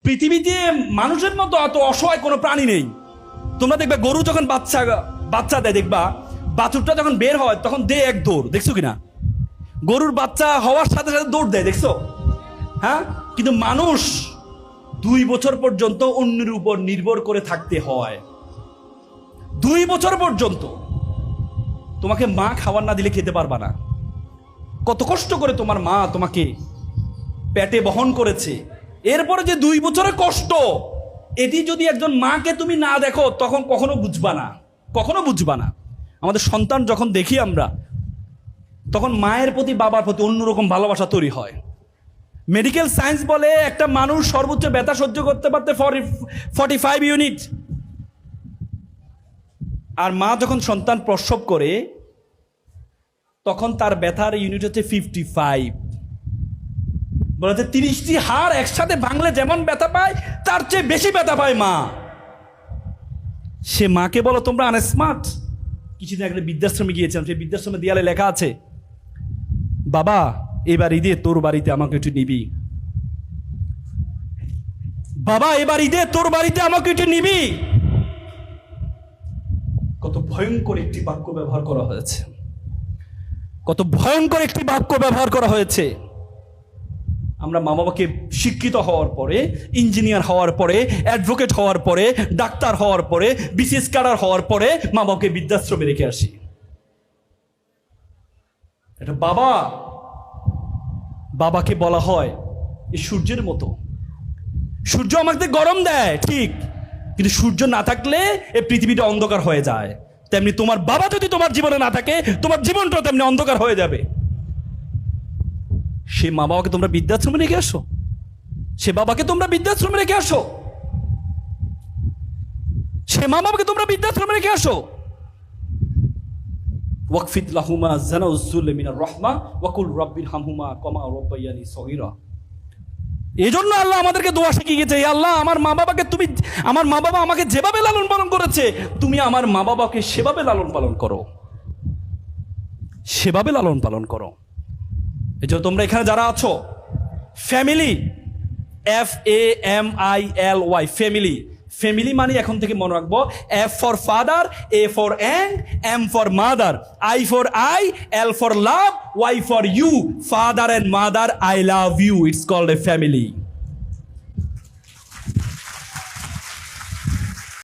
পৃথিবীতে মানুষের মতো অত অসহায় কোনো প্রাণী নেই। তোমরা দেখবে গরু যখন বাচ্চা দেয়, দেখবা বাছুরটা যখন বের হয় তখন দে এক দৌড়, দেখছো কিনা? গরুর বাচ্চা হওয়ার সাথে সাথে দৌড় দেয়, দেখছো? হ্যাঁ, কিন্তু মানুষ 2 বছর পর্যন্ত অন্যের উপর নির্ভর করে থাকতে হয়। 2 বছর পর্যন্ত তোমাকে মা খাবার না দিলে খেতে পারবা না। কত কষ্ট করে তোমার মা তোমাকে পেটে বহন করেছে, এরপরে যে 2 বছরের কষ্ট, এটি যদি একজন মাকে তুমি না দেখো তখন কখনো বুঝবা না, কখনো বুঝবা না। আমাদের সন্তান যখন দেখি আমরা, তখন মায়ের প্রতি বাবার প্রতি অন্যরকম ভালোবাসা তৈরি হয়। মেডিকেল সায়েন্স বলে একটা মানুষ সর্বোচ্চ ব্যথা সহ্য করতে পারতে 45 ইউনিট। আর মা যখন সন্তান প্রসব করে তখন তার ব্যথার ইউনিট হচ্ছে 55। বলতে 30টি হাড় একসাথে ভাঙলে যেমন ব্যথা পায় তার চেয়ে বেশি ব্যথা পায় মা। সে মাকে বলো তোমরা আনস্মার্ট। কিছুদিন আগে বৃদ্ধাশ্রমে গিয়েছিলাম, সেই বৃদ্ধাশ্রমে দেয়ালে লেখা আছে, বাবা এবার ঈদে তোর বাড়িতে আমাকে একটু নিবি, বাবা এবার ঈদে তোর বাড়িতে আমাকে একটু নিবি। কত ভয়ঙ্কর একটি বাক্য ব্যবহার করা হয়েছে, কত ভয়ঙ্কর একটি বাক্য ব্যবহার করা হয়েছে। আমরা মা বাবাকে শিক্ষিত হওয়ার পরে, ইঞ্জিনিয়ার হওয়ার পরে, অ্যাডভোকেট হওয়ার পরে, ডাক্তার হওয়ার পরে, বিসিএস ক্যাডার হওয়ার পরে মা বাবাকে বৃদ্ধাশ্রমে রেখে আসি। এটা বাবাকে বলা হয় এই সূর্যের মতো। সূর্য আমাদের গরম দেয় ঠিক, কিন্তু সূর্য না থাকলে এই পৃথিবীটা অন্ধকার হয়ে যায়। তেমনি তোমার বাবা যদি তোমার জীবনে না থাকে, তোমার জীবনটা তেমনি অন্ধকার হয়ে যাবে। সে মা বাবাকে তোমরা বৃদ্ধাশ্রমে রেখে আসো, সে বাবাকে তোমরা বৃদ্ধাশ্রমে রেখে আসো, সে মা বাবাকে তোমরা বৃদ্ধাশ্রমে রেখে আসো। ওয়াকফিদ লাহুমা জানাউযুল মিনার রাহমা ওয়াকুল রাব্বিরহামহুমা কামা রাব্বায়ানি সগীরা। এই জন্য আল্লাহ আমাদেরকে দোয়া শিখিয়ে গেছে, আল্লাহ আমার মা বাবা আমাকে যেভাবে লালন পালন করেছে, তুমি আমার মা বাবাকে সেভাবে লালন পালন করো, সেভাবে লালন পালন করো। এই জন্য তোমরা এখানে যারা আছো, ফ্যামিলি, FAMILY, ফ্যামিলি মানে এখন থেকে মনে রাখবো, F for father, A for and, M for mother, I for I, L for love, Y for you, father and mother, I love you, it's called a family.